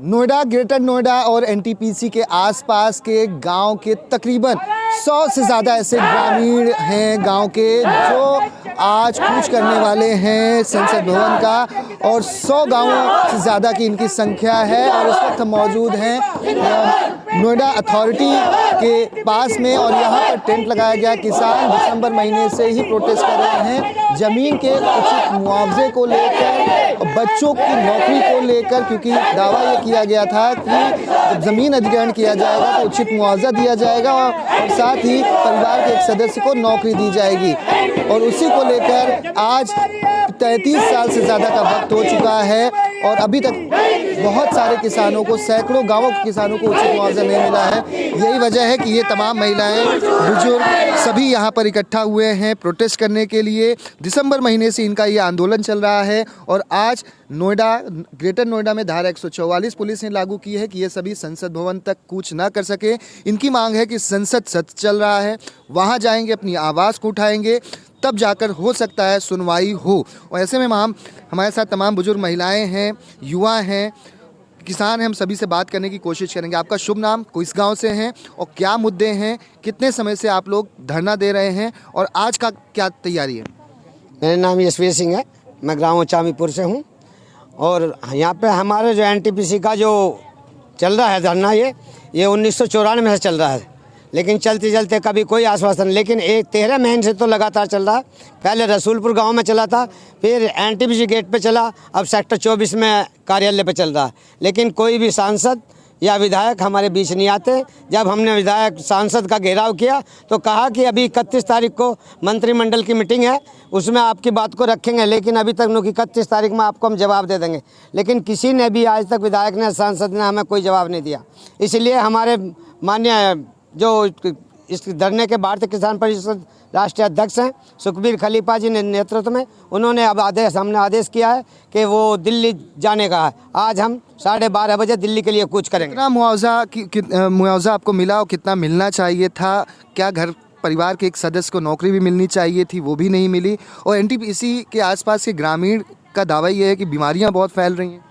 Noida, greater Noida और NTPC के आसपास के गांव के तकरीबन 100 से ज़्यादा ऐसे ग्रामीण हैं गांव के जो आज कूच करने वाले हैं संसद भवन का, और 100 गांवों से ज़्यादा की इनकी संख्या है। और इस वक्त हम मौजूद हैं नोएडा अथॉरिटी के पास में, और यहाँ पर टेंट लगाया गया। किसान दिसंबर महीने से ही प्रोटेस्ट कर रहे हैं ज़मीन के उचित मुआवजे को लेकर, बच्चों की नौकरी को लेकर, क्योंकि दावा ये किया गया था कि जब ज़मीन अधिग्रहण किया जाएगा तो उचित मुआवजा दिया जाएगा और साथ ही परिवार के एक सदस्य को नौकरी दी जाएगी। और उसी को लेकर आज 33 साल से ज़्यादा का वक्त हो चुका है और अभी तक बहुत सारे किसानों को, सैकड़ों गांवों के किसानों को उचित मुआवजा नहीं मिला है। यही वजह है कि ये तमाम महिलाएं, बुजुर्ग सभी यहाँ पर इकट्ठा हुए हैं प्रोटेस्ट करने के लिए। दिसंबर महीने से इनका ये आंदोलन चल रहा है और आज नोएडा, ग्रेटर नोएडा में धारा 144 पुलिस ने लागू की है कि ये सभी संसद भवन तक कूच ना कर सके। इनकी मांग है कि संसद सत्र चल रहा है, वहाँ जाएंगे, अपनी आवाज़ को उठाएंगे, तब जाकर हो सकता है सुनवाई हो। और ऐसे में हमारे साथ तमाम बुजुर्ग महिलाएं हैं, युवा हैं, किसान हैं, हम सभी से बात करने की कोशिश करेंगे। आपका शुभ नाम, किस गांव से हैं और क्या मुद्दे हैं, कितने समय से आप लोग धरना दे रहे हैं और आज का क्या तैयारी है? मेरा नाम यशवीर सिंह है, मैं ग्राम चामीपुर से हूँ। और यहाँ पे हमारे जो एनटीपीसी का जो चल रहा है धरना, ये 1994 से चल रहा है, लेकिन चलते चलते कभी कोई आश्वासन, लेकिन 13 महीने से तो लगातार चल रहा है। पहले रसूलपुर गांव में चला था, फिर एनटीपीसी गेट पे चला, अब सेक्टर 24 में कार्यालय पे चल रहा है, लेकिन कोई भी सांसद या विधायक हमारे बीच नहीं आते। जब हमने विधायक सांसद का घेराव किया तो कहा कि अभी 31 तारीख को मंत्रिमंडल की मीटिंग है, उसमें आपकी बात को रखेंगे, लेकिन अभी तक कि 31 तारीख में आपको हम जवाब दे देंगे, लेकिन किसी ने भी आज तक, विधायक ने, सांसद ने हमें कोई जवाब नहीं दिया। इसलिए हमारे माननीय जो इस धरने के भारतीय किसान परिषद राष्ट्रीय अध्यक्ष हैं सुखबीर खलीफा जी ने नेतृत्व में, उन्होंने अब हमने आदेश किया है कि वो दिल्ली जाने का है। आज हम 12:30 बजे दिल्ली के लिए कूच करेंगे। कितना मुआवजा आपको मिला और कितना मिलना चाहिए था? क्या घर परिवार के एक सदस्य को नौकरी भी मिलनी चाहिए थी, वो भी नहीं मिली? और एनटीपीसी के आसपास के ग्रामीण का दावा ये है कि बीमारियां बहुत फैल रही हैं।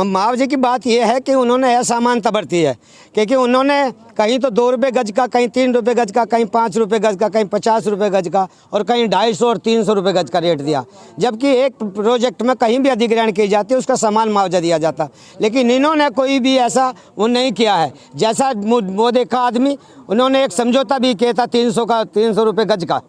मुआवजे की बात यह है कि उन्होंने असमानता बरती है, क्योंकि उन्होंने कहीं तो 2 रुपये गज का, कहीं 3 रुपये गज का, कहीं 5 रुपये गज का, कहीं 50 रुपये गज का, और कहीं 250 और 300 रुपये गज का रेट दिया, जबकि एक प्रोजेक्ट में कहीं भी अधिग्रहण की जाती है उसका समान मुआवजा दिया जाता। लेकिन इन्होंने कोई भी ऐसा वो नहीं किया है। जैसा वो देखा आदमी, उन्होंने एक समझौता भी किया था 300 रुपये गज का।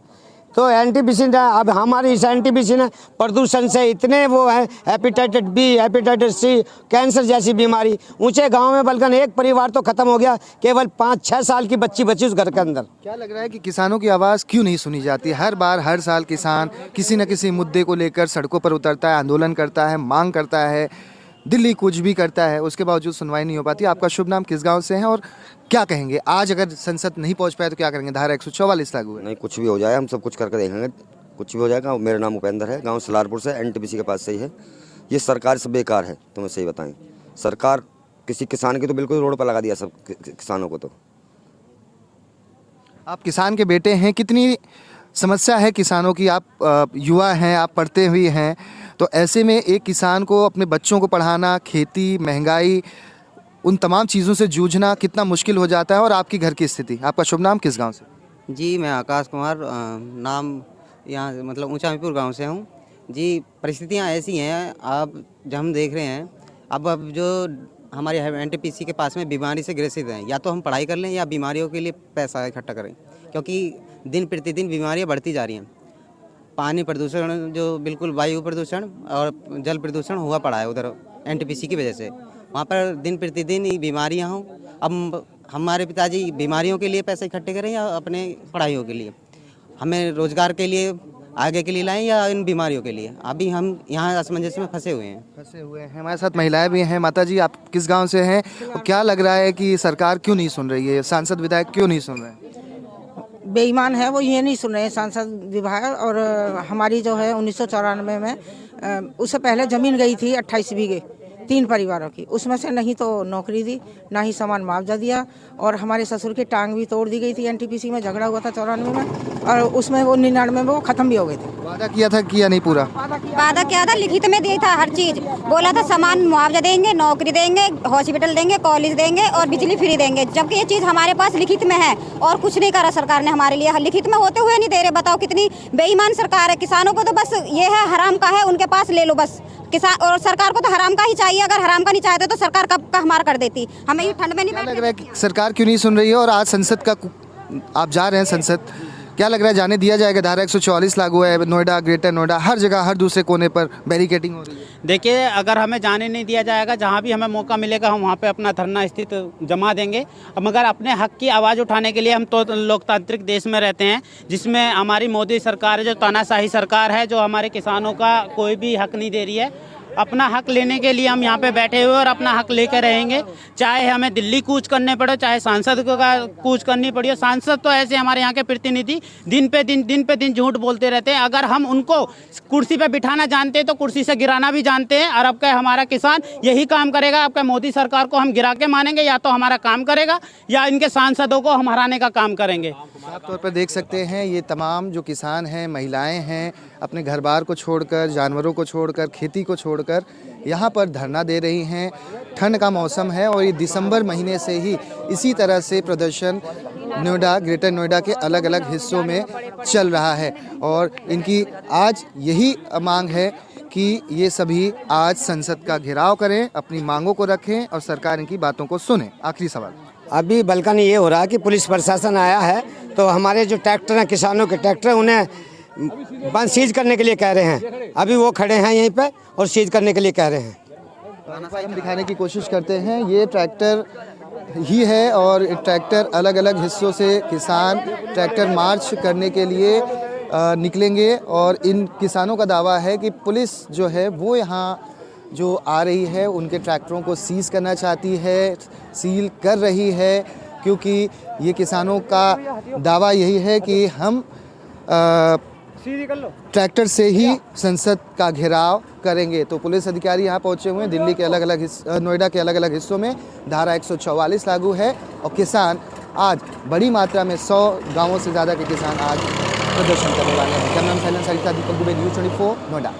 तो एनटीपीसी ने, अब हमारी इस एनटीपीसी ने प्रदूषण से इतने वो है, hepatitis B, hepatitis C, cancer जैसी बीमारी ऊंचे गांव में, बल्कि एक परिवार तो खत्म हो गया, केवल 5-6 साल की बच्ची बची उस घर के अंदर। क्या लग रहा है कि किसानों की आवाज़ क्यों नहीं सुनी जाती? हर बार, हर साल किसान किसी न किसी मुद्दे को लेकर सड़कों पर उतरता है, आंदोलन करता है, मांग करता है, दिल्ली कुछ भी करता है, उसके बावजूद सुनवाई नहीं हो पाती। आपका शुभ नाम, किस गांव से हैं और क्या कहेंगे? आज अगर संसद नहीं पहुंच पाए तो क्या करेंगे? धारा 144 लागू है। नहीं, कुछ भी हो जाए, हम सब कुछ करके देखेंगे, कुछ भी हो जाएगा। मेरा नाम उपेंद्र है, गांव सलारपुर से, एनटीपीसी के पास से ही है। ये सरकार सब बेकार है, तुम्हें सही बताएं। सरकार किसी किसान की तो बिल्कुल रोड पर लगा दिया सब किसानों को। तो आप किसान के बेटे हैं, कितनी समस्या है किसानों की? आप युवा हैं, आप पढ़ते हुए हैं, तो ऐसे में एक किसान को अपने बच्चों को पढ़ाना, खेती, महंगाई, उन तमाम चीज़ों से जूझना कितना मुश्किल हो जाता है। और आपकी घर की स्थिति? आपका शुभ नाम, किस गांव से? जी, मैं आकाश कुमार, नाम यहाँ मतलब ऊंचामीपुर गांव से हूँ जी। परिस्थितियाँ ऐसी हैं, आप जब हम देख रहे हैं, अब जो हमारे एनटीपीसी के पास में बीमारी से ग्रसित हैं, या तो हम पढ़ाई कर लें या बीमारियों के लिए पैसा इकट्ठा करें, क्योंकि दिन प्रतिदिन बीमारियाँ बढ़ती जा रही हैं। पानी प्रदूषण, जो बिल्कुल वायु प्रदूषण और जल प्रदूषण हुआ पड़ा है उधर एनटीपीसी की वजह से, वहाँ पर दिन प्रतिदिन ही बीमारियाँ हों। अब हमारे पिताजी बीमारियों के लिए पैसे इकट्ठे करें या अपने पढ़ाइयों के लिए, हमें रोजगार के लिए आगे के लिए लाएं या इन बीमारियों के लिए? अभी हम यहाँ असमंजस में फंसे हुए हैं। हमारे साथ महिलाएं भी हैं। माता जी, आप किस गांव से हैं और क्या लग रहा है कि सरकार क्यों नहीं सुन रही है? सांसद विधायक क्यों नहीं सुन रहे हैं? बेईमान है वो, ये नहीं सुन रहे हैं सांसद विधायक। और हमारी जो है 1994 में उससे पहले ज़मीन गई थी 28 बीघे, 3 परिवारों की, उसमें से नहीं तो नौकरी दी, ना ही समान मुआवजा दिया, और हमारे ससुर की टांग भी तोड़ दी गई थी। एनटीपीसी में झगड़ा हुआ था 94 में, और उसमें वो 99 में वो खत्म भी हो गए थे। वादा किया था, किया नहीं पूरा? वादा किया था, लिखित में दिया था, हर चीज बोला था, समान मुआवजा देंगे, नौकरी देंगे, हॉस्पिटल देंगे, कॉलेज देंगे और बिजली फ्री देंगे, जबकि ये चीज हमारे पास लिखित में है और कुछ नहीं करा सरकार ने हमारे लिए। लिखित में होते हुए नहीं दे रहे। बताओ कितनी बेईमान सरकार है। किसानों को तो बस ये है, हराम का है, उनके पास ले लो बस। किसान और सरकार को तो हराम का ही चाहिए। अगर हराम का नहीं चाहते तो सरकार कब का हमारा कर देती। हमें ये ठंड में नहीं क्या लग बैठने रहा है कि सरकार क्यों नहीं सुन रही है? और आज संसद का आप जा रहे हैं संसद, क्या लग रहा है जाने दिया जाएगा? धारा 144 लागू है, नोएडा, ग्रेटर नोएडा, हर जगह हर दूसरे कोने पर बैरिकेडिंग हो रही है। देखिए, अगर हमें जाने नहीं दिया जाएगा, जहाँ भी हमें मौका मिलेगा हम वहाँ पे अपना धरना स्थित जमा देंगे। मगर अपने हक की आवाज़ उठाने के लिए हम तो लोकतांत्रिक देश में रहते हैं, जिसमें हमारी मोदी सरकार है, जो तानाशाही सरकार है, जो हमारे किसानों का कोई भी हक नहीं दे रही है। अपना हक लेने के लिए हम यहाँ पे बैठे हुए और अपना हक लेकर रहेंगे, चाहे हमें दिल्ली कूच करने पड़े, चाहे सांसद का कूच करनी पड़ी। सांसद तो ऐसे हमारे यहाँ के प्रतिनिधि दिन पे दिन झूठ बोलते रहते हैं। अगर हम उनको कुर्सी पे बिठाना जानते हैं तो कुर्सी से गिराना भी जानते हैं। और अब का हमारा किसान यही काम करेगा। अब का मोदी सरकार को हम गिरा के मानेंगे, या तो हमारा काम करेगा या इनके सांसदों को हम हराने का काम करेंगे। साफ तौर पर देख सकते हैं ये तमाम जो किसान हैं, महिलाएं हैं, अपने घर बार को छोड़कर, जानवरों को छोड़कर, खेती को छोड़कर यहाँ पर धरना दे रही हैं। ठंड का मौसम है और ये दिसंबर महीने से ही इसी तरह से प्रदर्शन नोएडा, ग्रेटर नोएडा के अलग अलग हिस्सों में चल रहा है। और इनकी आज यही मांग है कि ये सभी आज संसद का घेराव करें, अपनी मांगों को रखें और सरकार इनकी बातों को सुने। आखिरी सवाल, अभी बल्कि ये हो रहा है कि पुलिस प्रशासन आया है तो हमारे जो ट्रैक्टर हैं, किसानों के ट्रैक्टर, उन्हें बंद सीज करने के लिए कह रहे हैं। अभी वो खड़े हैं यहीं पे और सीज करने के लिए कह रहे हैं। हम दिखाने की कोशिश करते हैं, ये ट्रैक्टर ही है और ट्रैक्टर अलग अलग हिस्सों से किसान ट्रैक्टर मार्च करने के लिए निकलेंगे। और इन किसानों का दावा है कि पुलिस जो है वो यहाँ जो आ रही है उनके ट्रैक्टरों को सीज करना चाहती है, सील कर रही है, क्योंकि ये किसानों का दावा यही है कि हम ट्रैक्टर से ही संसद का घेराव करेंगे। तो पुलिस अधिकारी यहाँ पहुँचे हुए हैं। दिल्ली के अलग अलग नोएडा के अलग अलग हिस्सों में धारा 144 लागू है और किसान आज बड़ी मात्रा में 100 गांवों से ज़्यादा के किसान आज प्रदर्शन करने वाले हैं। कैमरामैन साइलेंस सरिता, दीपक दुबे, न्यूज़ 24 नोएडा।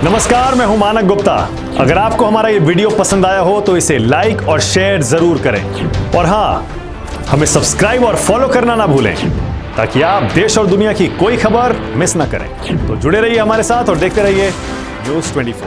नमस्कार, मैं हूं मानक गुप्ता। अगर आपको हमारा ये वीडियो पसंद आया हो तो इसे लाइक और शेयर जरूर करें। और हाँ, हमें सब्सक्राइब और फॉलो करना ना भूलें, ताकि आप देश और दुनिया की कोई खबर मिस ना करें। तो जुड़े रहिए हमारे साथ और देखते रहिए न्यूज़ 24।